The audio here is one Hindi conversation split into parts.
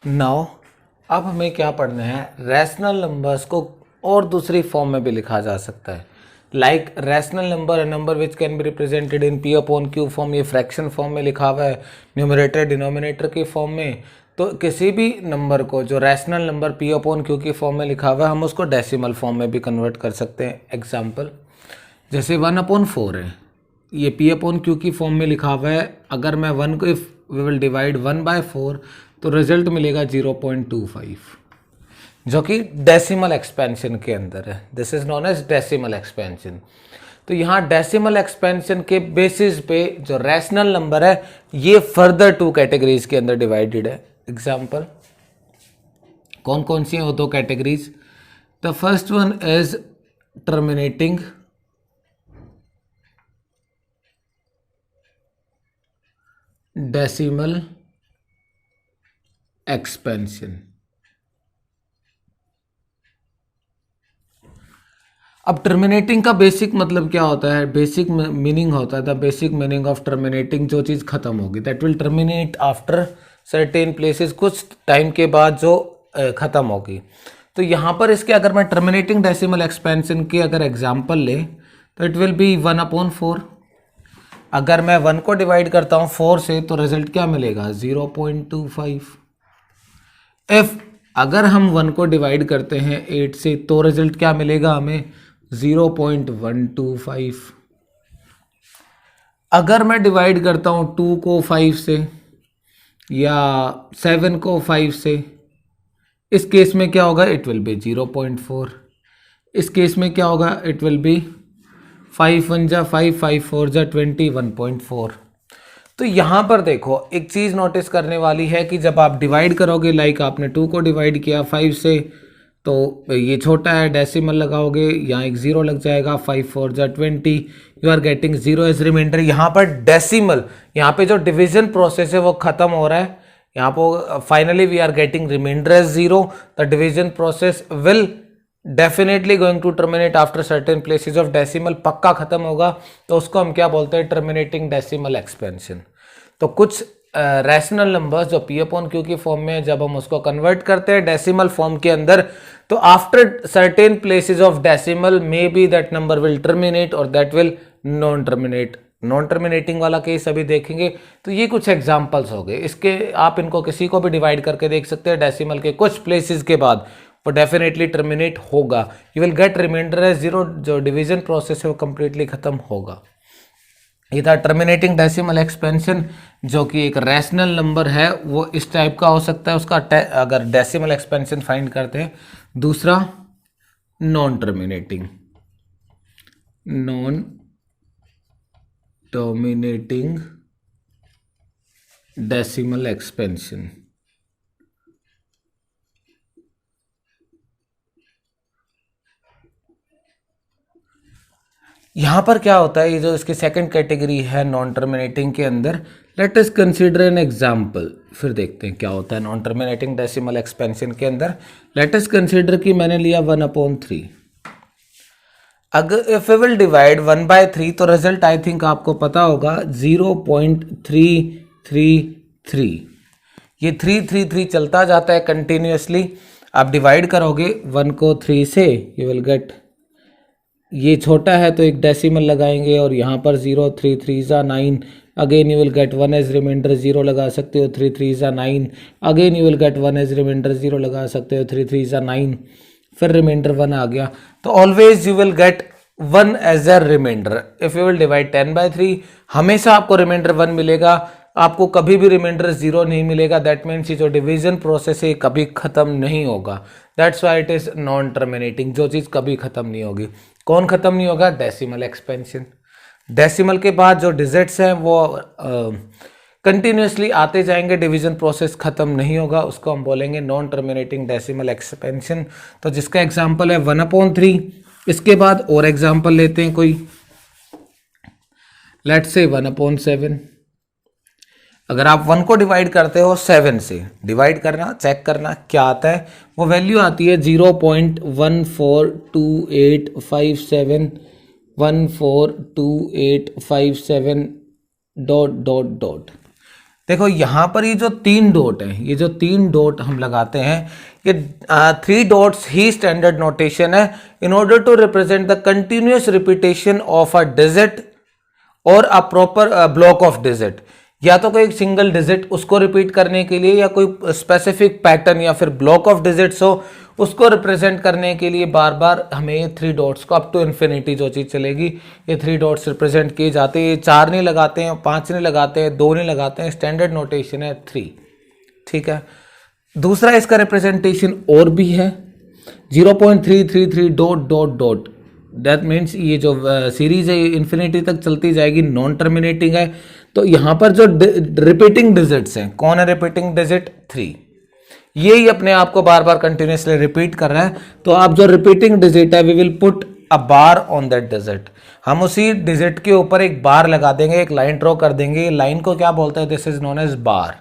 नाउ अब हमें क्या पढ़ना है, रैशनल नंबर्स को और दूसरी फॉर्म में भी लिखा जा सकता है। Like rational number, a number which can be represented in P upon Q form, ये फ्रैक्शन फॉर्म में लिखा हुआ है, न्यूमरेटर डिनोमिनेटर की फॉर्म में। तो किसी भी नंबर को जो rational number P upon Q की फॉर्म में लिखा हुआ है, हम उसको डेसिमल फॉर्म में भी कन्वर्ट कर सकते हैं। एग्जाम्पल जैसे 1/4 है, ये पी अपॉन क्यू की फॉर्म में लिखा हुआ है। अगर मैं 1 को इफ वी विल डिवाइड 1/4 तो रिजल्ट मिलेगा 0.25, जो कि डेसिमल एक्सपेंशन के अंदर है। This is known as decimal expansion. तो यहाँ डेसिमल एक्सपेंशन के बेसिस पे जो रैशनल नंबर है ये फर्दर 2 कैटेगरीज के अंदर डिवाइडेड है। एग्जाम्पल कौन कौन सी है वो 2 categories. The first one is terminating decimal expansion. अब टर्मिनेटिंग का बेसिक मतलब क्या होता है, बेसिक मीनिंग होता है, the basic meaning of terminating, जो चीज़ खत्म होगी, that will terminate after certain places, कुछ टाइम के बाद जो खत्म होगी। तो यहाँ पर इसके अगर मैं टर्मिनेटिंग डेसिमल एक्सपेंशन की अगर एग्जांपल ले तो इट विल बी 1/4। अगर मैं 1 को डिवाइड करता हूँ 4 से तो रिजल्ट क्या मिलेगा 0.25। इफ अगर हम 1 को डिवाइड करते हैं 8 से तो रिजल्ट क्या मिलेगा हमें 0.125। अगर मैं डिवाइड करता हूं 2 को 5 से या 7 को 5 से, इस केस में क्या होगा, इट विल बी 0.4। इस केस में क्या होगा, इट विल बी 5 1 जा 5, 5 4 जा 20, 1.4। तो यहाँ पर देखो एक चीज़ नोटिस करने वाली है कि जब आप डिवाइड करोगे, लाइक आपने 2 को डिवाइड किया 5 से, तो ये छोटा है, डेसिमल लगाओगे, यहाँ एक 0 लग जाएगा, 5 4 जा 20, you are getting 0 as remainder. यहाँ पर डेसिमल, यहाँ पे जो डिवीजन प्रोसेस है वो खत्म हो रहा है। यहाँ पर finally we are getting remainder as 0। The division process will definitely going to terminate after certain places of decimal, पक्का खत्म होगा। तो उसको हम क्या बोलते हैं, टर्मिनेटिंग डेसिमल एक्सपेंशन। तो कुछ रैशनल नंबर्स जो पी अपॉन क्यू की फॉर्म में, जब हम उसको कन्वर्ट करते हैं डेसिमल फॉर्म के अंदर, तो after certain places of decimal may be that number will terminate और that will non terminate. Non terminating वाला केस अभी देखेंगे। तो ये कुछ एग्जांपल्स हो गए इसके, आप इनको किसी को भी डिवाइड करके देख सकते हैं डेसिमल के कुछ प्लेसेस के बाद, वो डेफिनेटली टर्मिनेट होगा। You will get remainder as 0, जो डिवीजन प्रोसेस है वो कंप्लीटली खत्म होगा। ये था टर्मिनेटिंग डेसिमल एक्सपेंशन, जो कि एक रैशनल नंबर है, वो इस टाइप का हो सकता है उसका अगर डेसिमल एक्सपेंशन फाइंड करते हैं। दूसरा नॉन टर्मिनेटिंग डेसिमल एक्सपेंशन। यहाँ पर क्या होता है, ये जो इसकी सेकंड कैटेगरी है नॉन टर्मिनेटिंग के अंदर, let us consider an example. फिर देखते हैं क्या होता है नॉन टर्मिनेटिंग डेसिमल एक्सपेंशन के अंदर। लेट अस कंसीडर कि मैंने लिया 1/3। अगर इफ वी विल डिवाइड 1/3 तो रिजल्ट आई थिंक आपको पता होगा 0.333। ये 333 चलता जाता है कंटिन्यूसली। आप डिवाइड करोगे 1 को 3 से, यू विल गेट, ये छोटा है तो एक डेसिमल लगाएंगे और यहाँ पर 0, 3 3 जा 9, again you will get 1 as remainder, 0 लगा सकते हो, 3 3 जा 9, again you will get 1 as remainder, 0 लगा सकते हो, 3 3 जा 9, फिर रिमाइंडर 1 आ गया। तो always you will get 1 as a remainder. If you will divide 10/3, हमेशा आपको रिमाइंडर 1 मिलेगा, आपको कभी भी रिमाइंडर 0 नहीं मिलेगा। दैट मीन्स ये जो डिवीजन प्रोसेस है कभी खत्म नहीं होगा। That's why it is non terminating, जो चीज़ कभी खत्म नहीं होगी। कौन खत्म नहीं होगा, डेसिमल एक्सपेंशन। डेसिमल के बाद जो डिजिट्स हैं वो कंटिन्यूसली आते जाएंगे, डिवीजन प्रोसेस खत्म नहीं होगा, उसको हम बोलेंगे नॉन टर्मिनेटिंग डेसिमल एक्सपेंशन। तो जिसका एग्जांपल है 1/3। इसके बाद और एग्जांपल लेते हैं कोई, लेट्स से 1/7। अगर आप 1 को डिवाइड करते हो 7 से, डिवाइड करना, चेक करना क्या आता है, वो वैल्यू आती है 0.142857 142857 ... देखो यहाँ पर ये जो 3 डॉट है, ये जो 3 डॉट हम लगाते हैं, ये 3 डॉट्स ही स्टैंडर्ड नोटेशन है in order to represent the continuous repetition of a digit और a proper block of digit. या तो कोई एक सिंगल डिजिट उसको रिपीट करने के लिए, या कोई स्पेसिफिक पैटर्न या फिर ब्लॉक ऑफ डिजिट्स हो उसको रिप्रेजेंट करने के लिए बार बार हमें ये 3 डॉट्स को अप टू इन्फिनिटी जो चीज़ चलेगी ये 3 डॉट्स रिप्रेजेंट किए जाते हैं। ये 4 नहीं लगाते हैं, 5 नहीं लगाते हैं, 2 नहीं लगाते हैं, स्टैंडर्ड नोटेशन है 3। ठीक है। दूसरा इसका रिप्रेजेंटेशन और भी है, 0.333 dot dot dot. That means ये जो सीरीज है इन्फिनिटी तक चलती जाएगी, नॉन टर्मिनेटिंग है। तो यहाँ पर जो रिपीटिंग डिजिट्स हैं, कौन है रिपीटिंग डिजिट? 3। ये ही अपने आप को बार बार कंटिन्यूसली रिपीट कर रहा है। तो आप जो रिपीटिंग डिजिट है we will put a bar on that digit. हम उसी डिजिट के ऊपर एक बार लगा देंगे, एक लाइन ड्रॉ कर देंगे। लाइन को क्या बोलते हैं? दिस इज नोन एज बार।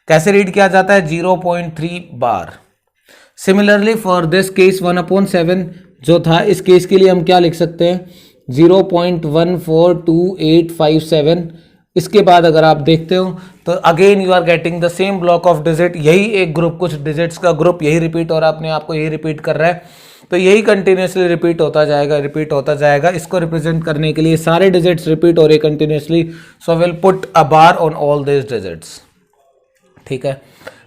कैसे रीड किया जाता है? 0.3 बार। सिमिलरली फॉर दिस केस 1/7 जो था, इस केस के लिए हम क्या लिख सकते हैं? 0.142857। इसके बाद अगर आप देखते हो तो again you are getting the same block of digit. यही एक ग्रुप, कुछ डिजिट्स का ग्रुप यही रिपीट हो रहा है, अपने आप को यही रिपीट कर रहा है। तो यही कंटिन्यूसली रिपीट होता जाएगा, रिपीट होता जाएगा। इसको रिप्रेजेंट करने के लिए सारे डिजिट्स रिपीट हो रहे continuously, so will put a bar on all this digits. ठीक है।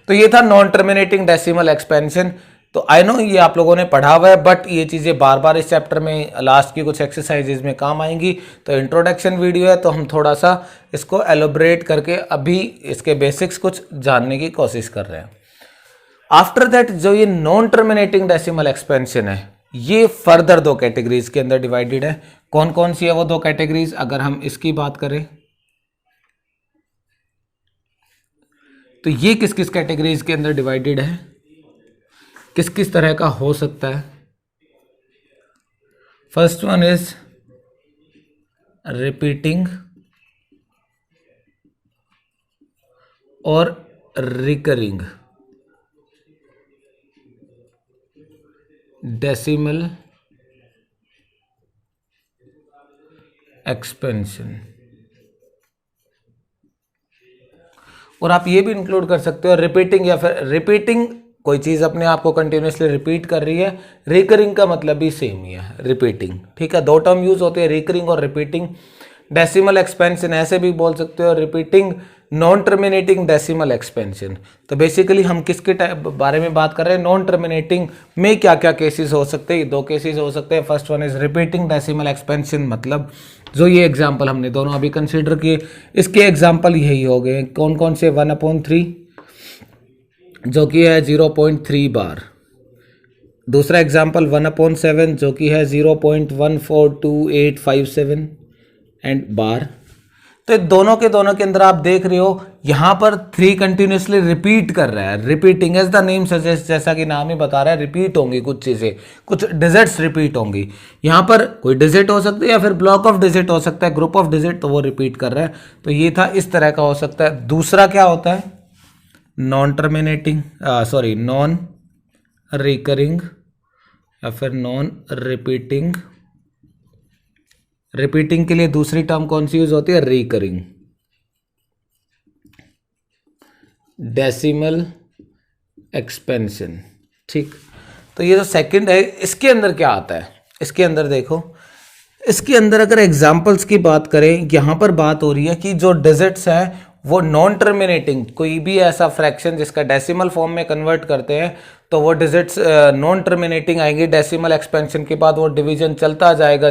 तो ये था नॉन टर्मिनेटिंग डेसिमल एक्सपेंशन। तो आई नो ये आप लोगों ने पढ़ा हुआ है, बट ये चीज़ें बार बार इस चैप्टर में लास्ट की कुछ एक्सरसाइजेज में काम आएंगी। तो इंट्रोडक्शन वीडियो है, तो हम थोड़ा सा इसको एलोबरेट करके अभी इसके बेसिक्स कुछ जानने की कोशिश कर रहे हैं। आफ्टर दैट जो ये नॉन टर्मिनेटिंग डेसिमल एक्सपेंशन है, ये फर्दर 2 कैटेगरीज के अंदर डिवाइडेड है। कौन कौन सी है वो 2 कैटेगरीज? अगर हम इसकी बात करें तो ये किस किस कैटेगरीज के अंदर डिवाइडेड है, किस किस तरह का हो सकता है? फर्स्ट वन इज रिपीटिंग और रिकरिंग डेसिमल एक्सपेंशन। और आप ये भी इंक्लूड कर सकते हो रिपीटिंग, या फिर रिपीटिंग कोई चीज़ अपने आप को कंटिन्यूसली रिपीट कर रही है। रिकरिंग का मतलब भी सेम ही है, रिपीटिंग। ठीक है, 2 टर्म यूज होते हैं, रिकरिंग और रिपीटिंग। डेसिमल एक्सपेंशन ऐसे भी बोल सकते हो, repeating non terminating decimal expansion. तो बेसिकली हम किसके बारे में बात कर रहे हैं? नॉन टर्मिनेटिंग में क्या क्या केसेस हो सकते हैं? 2 केसेस हो सकते हैं। First one is repeating decimal expansion, मतलब जो ये एग्जाम्पल हमने दोनों अभी कंसिडर किए, इसके एग्जाम्पल यही हो गए। कौन कौन से? 1/3 जो कि है 0.3 बार। दूसरा एग्जाम्पल 1/7 जो कि है 0.142857 एंड बार। तो दोनों के अंदर आप देख रहे हो यहां पर 3 कंटिन्यूसली रिपीट कर रहा है। Repeating as the name suggest, जैसा कि नाम ही बता रहा है, रिपीट होंगी कुछ चीजें, कुछ डिजिट्स रिपीट होंगी। यहां पर कोई डिजिट हो सकता है या फिर ब्लॉक ऑफ डिजिट हो सकता है, ग्रुप ऑफ डिजिट, तो वो रिपीट कर रहा है। तो ये था, इस तरह का हो सकता है। दूसरा क्या होता है? Non terminating, sorry non recurring या फिर नॉन रिपीटिंग। रिपीटिंग के लिए दूसरी टर्म कौन सी यूज होती है? Recurring decimal expansion. ठीक। तो ये जो सेकंड है, इसके अंदर क्या आता है? इसके अंदर देखो, इसके अंदर अगर एग्जांपल्स की बात करें, यहां पर बात हो रही है कि जो डिजिट्स हैं वो नॉन टर्मिनेटिंग, कोई भी ऐसा फ्रैक्शन जिसका डेसिमल फॉर्म में कन्वर्ट करते हैं तो वो डिजिट्स नॉन टर्मिनेटिंग आएंगे। डेसिमल एक्सपेंशन के बाद वो डिवीजन चलता जाएगा,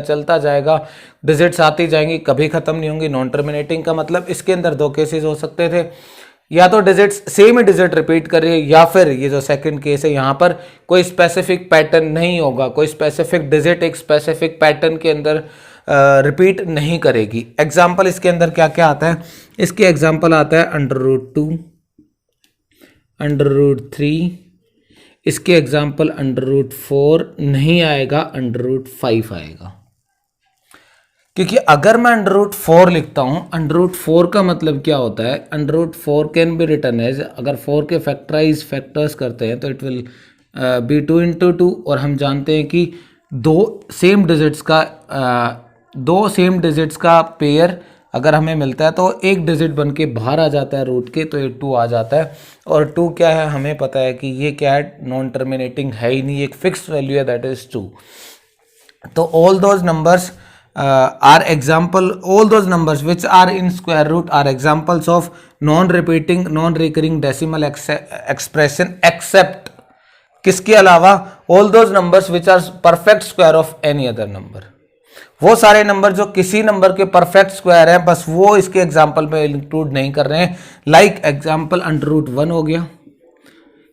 डिजिट्स आती जाएंगी, कभी खत्म नहीं होंगी। नॉन टर्मिनेटिंग का मतलब इसके अंदर 2 केसेस हो सकते थे, या तो डिजिट्स सेम ही डिजिट रिपीट कर रही है, या फिर ये जो सेकंड केस है यहाँ पर कोई स्पेसिफिक पैटर्न नहीं होगा, कोई स्पेसिफिक डिजिट एक स्पेसिफिक पैटर्न के अंदर रिपीट नहीं करेगी। एग्जाम्पल इसके अंदर क्या क्या आता है? इसके एग्जाम्पल आता है √2, √3, इसके एग्जाम्पल √4 नहीं आएगा, √5 आएगा। क्योंकि अगर मैं √4 लिखता हूं, √4 का मतलब क्या होता है? √4 कैन बी रिटन एज, अगर 4 के फैक्टर्स करते हैं तो इट विल बी 2 × 2, और हम जानते हैं कि 2 सेम डिजिट्स का पेयर अगर हमें मिलता है तो एक डिजिट बन के बाहर आ जाता है रूट के, तो ये 2 आ जाता है। और 2 क्या है, हमें पता है कि ये क्या है, नॉन टर्मिनेटिंग है ही नहीं, एक फिक्स्ड वैल्यू है, दैट इज 2। तो all those numbers are example, all those numbers which are in square root are examples of non-repeating non-recurring decimal expression except किसके अलावा, all those numbers which are perfect square of any other number। वो सारे नंबर जो किसी नंबर के परफेक्ट स्क्वायर हैं, बस वो इसके एग्जाम्पल में इंक्लूड नहीं कर रहे हैं। लाइक एग्जाम्पल √1 हो गया,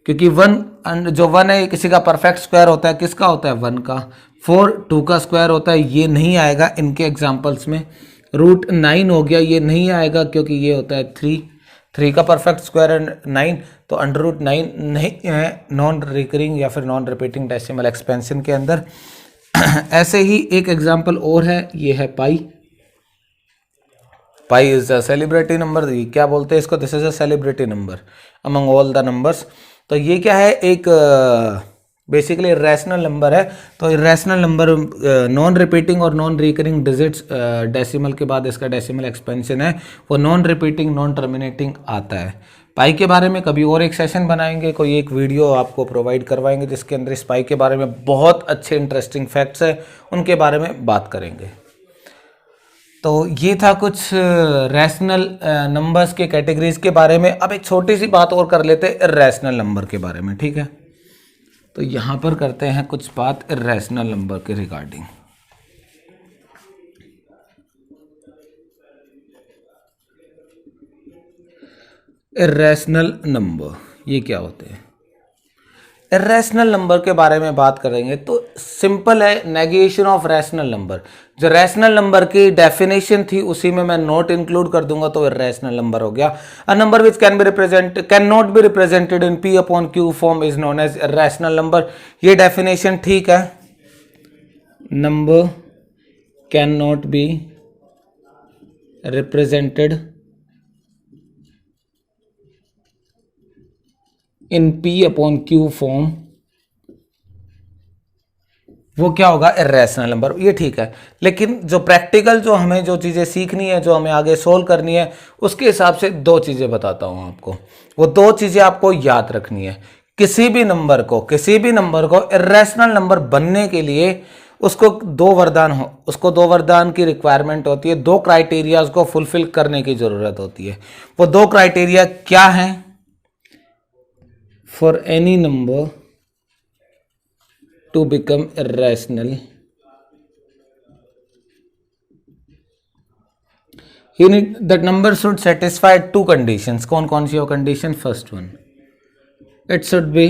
क्योंकि 1 जो 1 है किसी का परफेक्ट स्क्वायर होता है, किसका होता है, 1 का। 4 2 का स्क्वायर होता है, ये नहीं आएगा इनके एग्जाम्पल्स में। √9 हो गया, ये नहीं आएगा क्योंकि ये होता है 3 का परफेक्ट स्क्वायर है 9, तो √9 नहीं है नॉन रिकरिंग या फिर नॉन रिपीटिंग डेसिमल एक्सपेंशन के अंदर। ऐसे ही एक एग्जाम्पल और है, ये है pi is a celebrity number. क्या बोलते हैं इसको, this is a celebrity number among all the numbers. तो ये क्या है, एक बेसिकली रैशनल नंबर है। तो रैशनल नंबर नॉन रिपीटिंग और नॉन रिकरिंग डिजिट्स डेसिमल के बाद इसका डेसिमल एक्सपेंशन है, वो नॉन रिपीटिंग नॉन टर्मिनेटिंग आता है। पाई के बारे में कभी और एक सेशन बनाएंगे, कोई एक वीडियो आपको प्रोवाइड करवाएंगे जिसके अंदर इस पाई के बारे में बहुत अच्छे इंटरेस्टिंग फैक्ट्स है, उनके बारे में बात करेंगे। तो ये था कुछ रैशनल नंबर्स के कैटेगरीज के बारे में। अब एक छोटी सी बात और कर लेते हैं इर्रेशनल नंबर के बारे में, ठीक है। तो यहाँ पर करते हैं कुछ बात इर्रेशनल नंबर के रिगार्डिंग। इर्रेशनल नंबर ये क्या होते हैं, इर्रेशनल नंबर के बारे में बात करेंगे तो सिंपल है, नेगेशन ऑफ रैशनल नंबर। जो रैशनल नंबर की डेफिनेशन थी उसी में मैं नोट इंक्लूड कर दूंगा, तो इर्रेशनल नंबर हो गया। A number which can not be represented in P/Q form is known as irrational number. ये डेफिनेशन ठीक है, number can not be represented in P/Q form, वो क्या होगा, इर्रेशनल नंबर। ये ठीक है, लेकिन जो प्रैक्टिकल जो हमें जो चीज़ें सीखनी है, जो हमें आगे सोल्व करनी है, उसके हिसाब से 2 चीज़ें बताता हूँ आपको। वो 2 चीज़ें आपको याद रखनी है। किसी भी नंबर को इर्रेशनल नंबर बनने के लिए उसको 2 वरदान की रिक्वायरमेंट होती है, 2 क्राइटेरिया को फुलफिल करने की जरूरत होती है। वो 2 क्राइटेरिया क्या है, for any number to become irrational, you need that number should satisfy 2 conditions। कौन कौन सी हो condition, first one, it should be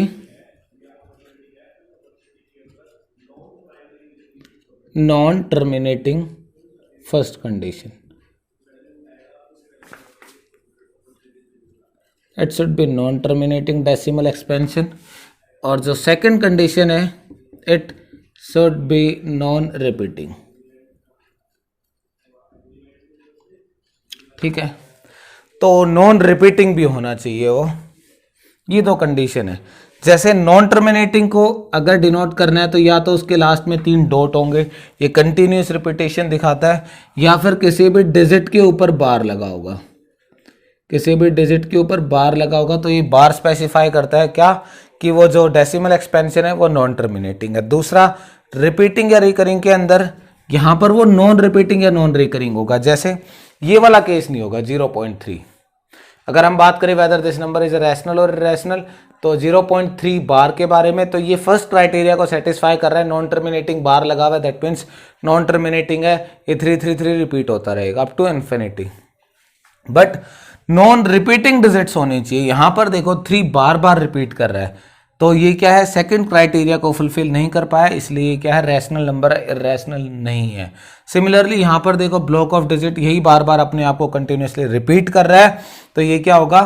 non terminating, first condition, it should be non terminating decimal expansion. और जो सेकंड कंडीशन है, it should be non repeating, ठीक है। तो नॉन रिपीटिंग भी होना चाहिए वो, ये 2 कंडीशन है। जैसे नॉन टर्मिनेटिंग को अगर डिनोट करना है तो या तो उसके लास्ट में 3 डॉट होंगे, ये कंटिन्यूस रिपीटेशन दिखाता है, या फिर किसी भी डिजिट के ऊपर बार लगा होगा, किसी भी डिजिट के ऊपर बार लगा होगा। तो ये बार स्पेसिफाई करता है क्या, कि वो जो डेसिमल एक्सपेंशन है वो नॉन टर्मिनेटिंग है। दूसरा, रिपीटिंग या रिकरिंग के अंदर यहाँ पर वो नॉन रिपीटिंग या नॉन रिकरिंग होगा। जैसे ये वाला केस नहीं होगा 0.3। अगर हम बात करें whether this number is rational और इर्रेशनल, तो 0.3 बार के बारे में, तो ये फर्स्ट क्राइटेरिया को सेटिस्फाई कर रहा है, नॉन टर्मिनेटिंग बार लगा हुआ है, दैट मीन्स नॉन टर्मिनेटिंग है। ये 333 रिपीट होता रहेगा up to infinity. But non repeating digits होनी चाहिए। यहां पर देखो 3 बार बार रिपीट कर रहा है, तो ये क्या है, सेकंड क्राइटेरिया को फुलफिल नहीं कर पाया, इसलिए क्या है, रैशनल नंबर है, इर्रेशनल नहीं है। सिमिलरली यहां पर देखो ब्लॉक ऑफ डिजिट यही बार बार अपने आप को कंटिन्यूसली रिपीट कर रहा है, तो ये क्या होगा,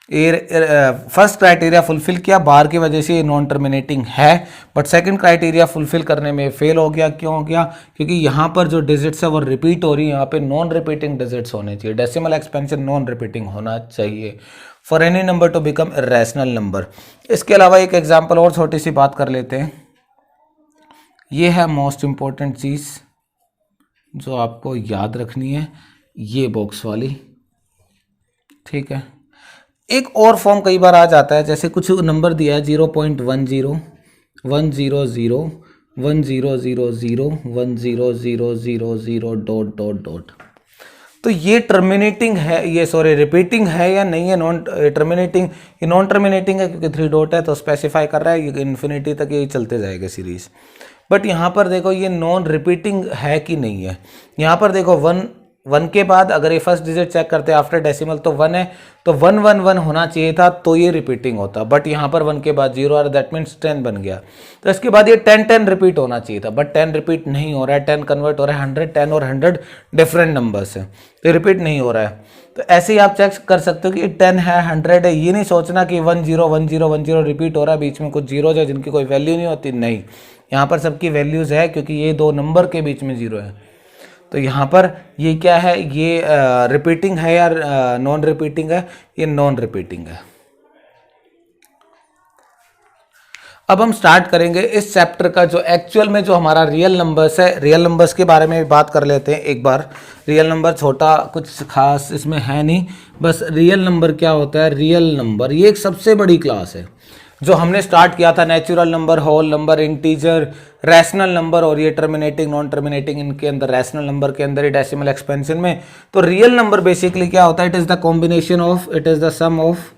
फर्स्ट क्राइटेरिया फुलफिल किया, बार की वजह से ये नॉन टर्मिनेटिंग है, बट सेकंड क्राइटेरिया फुलफिल करने में फेल हो गया। क्यों हो गया, क्योंकि यहाँ पर जो डिजिट्स है वो रिपीट हो रही है, यहाँ पे नॉन रिपीटिंग डिजिट्स होने चाहिए, डेसिमल एक्सपेंशन नॉन रिपीटिंग होना चाहिए for any number two become irrational number. इसके अलावा एक एग्जाम्पल और छोटी सी बात कर लेते हैं। ये है मोस्ट इंपॉर्टेंट चीज़ जो आपको याद रखनी है, ये बॉक्स वाली, ठीक है। एक और फॉर्म कई बार आ जाता है, जैसे कुछ नंबर दिया है 0.10 100 100 1000 1000 डॉट डॉट डॉट, तो ये टर्मिनेटिंग है, ये सॉरी रिपीटिंग है या नहीं है, नॉन टर्मिनेटिंग, ये नॉन टर्मिनेटिंग है क्योंकि 3 डॉट है, तो स्पेसिफाई कर रहा है ये इन्फिनिटी तक ये चलते जाएगा सीरीज। बट यहाँ पर देखो ये नॉन रिपीटिंग है कि नहीं है। यहाँ पर देखो 1 के बाद अगर ये फर्स्ट डिजिट चेक करते हैं आफ्टर डेसिमल तो 1 है, तो 111 होना चाहिए था, तो ये रिपीटिंग होता। बट यहाँ पर 1 के बाद 0 और दैट मीन्स 10 बन गया। तो इसके बाद ये 10 रिपीट होना चाहिए था, बट 10 रिपीट नहीं हो रहा है, 10 कन्वर्ट हो रहा है 100, 10 और 100 डिफरेंट नंबर्स है, तो रिपीट नहीं हो रहा है। तो ऐसे ही आप चेक कर सकते हो कि 10 है 100 है, ये नहीं सोचना कि 10 रिपीट हो रहा है, बीच में कुछ जीरो है जिनकी कोई वैल्यू नहीं होती, नहीं, यहाँ पर सबकी वैल्यूज है क्योंकि ये दो नंबर के बीच में 0 है। तो यहाँ पर ये क्या है, ये रिपीटिंग है या नॉन रिपीटिंग है, ये नॉन रिपीटिंग है। अब हम स्टार्ट करेंगे इस चैप्टर का जो एक्चुअल में जो हमारा रियल नंबर्स है, रियल नंबर्स के बारे में बात कर लेते हैं एक बार। रियल नंबर छोटा कुछ खास इसमें है नहीं, बस रियल नंबर क्या होता है, रियल नंबर ये एक सबसे बड़ी क्लास है जो हमने स्टार्ट किया था, natural number, whole number, integer, rational number और ये टर्मिनेटिंग, नॉन टर्मिनेटिंग, इनके अंदर रैशनल नंबर के अंदर ही डेसिमल एक्सपेंशन में। तो रियल नंबर बेसिकली क्या होता है, it is the combination of, it is the sum of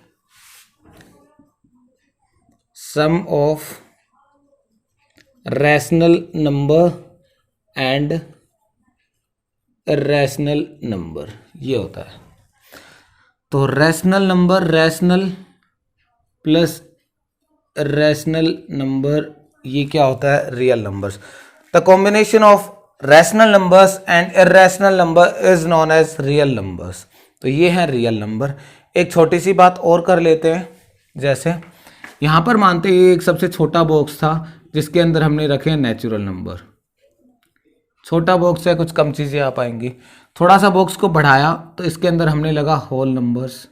rational number and irrational number, ये होता है। तो rational number, rational plus rational number, ये क्या होता है, real numbers. The combination of rational numbers and irrational number is known as real numbers. तो ये है रियल नंबर। एक छोटी सी बात और कर लेते हैं, जैसे यहाँ पर मानते हैं एक सबसे छोटा बॉक्स था जिसके अंदर हमने रखे हैं नेचुरल नंबर, छोटा बॉक्स है, कुछ कम चीज़ें आ पाएंगी। थोड़ा सा बॉक्स को बढ़ाया तो इसके अंदर हमने लगा होल नंबर्स।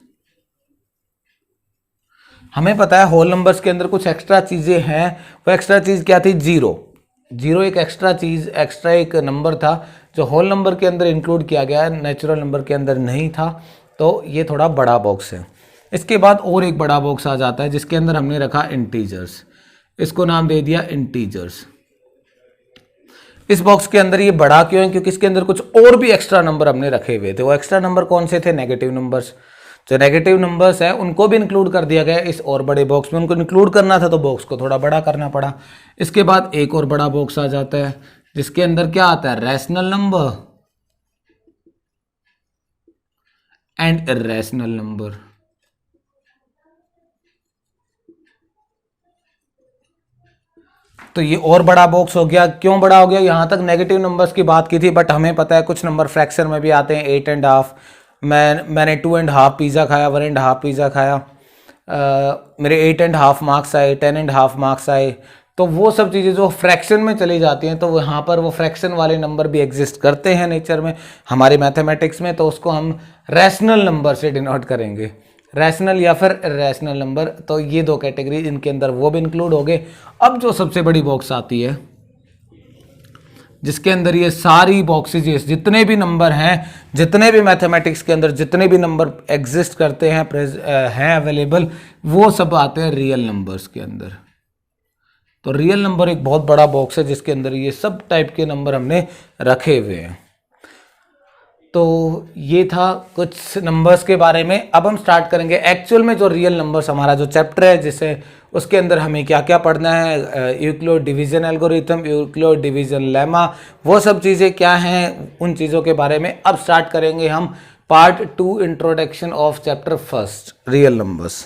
हमें पता है होल नंबर्स के अंदर कुछ एक्स्ट्रा चीज़ें हैं, वो एक्स्ट्रा चीज़ क्या थी, जीरो। जीरो एक एक्स्ट्रा चीज़, एक्स्ट्रा एक नंबर था जो होल नंबर के अंदर इंक्लूड किया गया है, नेचुरल नंबर के अंदर नहीं था। तो ये थोड़ा बड़ा बॉक्स है। इसके बाद और एक बड़ा बॉक्स आ जाता है जिसके अंदर हमने रखा इंटीजर्स, इसको नाम दे दिया इंटीजर्स। इस बॉक्स के अंदर ये बड़ा क्यों है, क्योंकि इसके अंदर कुछ और भी एक्स्ट्रा नंबर हमने रखे हुए थे। वो एक्स्ट्रा नंबर कौन से थे, नेगेटिव नंबर्स। जो नेगेटिव नंबर्स है उनको भी इंक्लूड कर दिया गया इस और बड़े बॉक्स में, उनको इंक्लूड करना था तो बॉक्स को थोड़ा बड़ा करना पड़ा। इसके बाद एक और बड़ा बॉक्स आ जाता है जिसके अंदर क्या आता है, rational number and irrational number. तो ये और बड़ा बॉक्स हो गया। क्यों बड़ा हो गया, यहां तक नेगेटिव नंबर्स की बात की थी, बट हमें पता है कुछ नंबर फ्रैक्शन में भी आते हैं, 8.5, मैंने 2.5 पिज़्ज़ा खाया, 1.5 पिज़्ज़ा खाया, मेरे 8.5 मार्क्स आए, 10.5 मार्क्स आए। तो वो सब चीज़ें जो फ्रैक्शन में चली जाती हैं, तो वहाँ पर वो फ्रैक्शन वाले नंबर भी एग्जिस्ट करते हैं नेचर में, हमारे मैथमेटिक्स में। तो उसको हम रैशनल नंबर से डिनोट करेंगे, रैशनल या फिर इरैशनल नंबर। तो ये दो कैटेगरी, इनके अंदर वो भी इंक्लूड हो गए। अब जो सबसे बड़ी बॉक्स आती है जिसके अंदर ये सारी बॉक्सेज, जितने भी नंबर हैं, जितने भी मैथमेटिक्स के अंदर जितने भी नंबर एग्जिस्ट करते हैं अवेलेबल, वो सब आते हैं रियल नंबर्स के अंदर। तो रियल नंबर एक बहुत बड़ा बॉक्स है जिसके अंदर ये सब टाइप के नंबर हमने रखे हुए हैं। तो ये था कुछ नंबर्स के बारे में। अब हम स्टार्ट करेंगे एक्चुअल में जो रियल नंबर्स, हमारा जो चैप्टर है जिसे, उसके अंदर हमें क्या क्या पढ़ना है, Euclid division algorithm, Euclid division lemma, वो सब चीज़ें क्या हैं, उन चीज़ों के बारे में अब स्टार्ट करेंगे हम। Part 2 introduction of chapter 1 real numbers.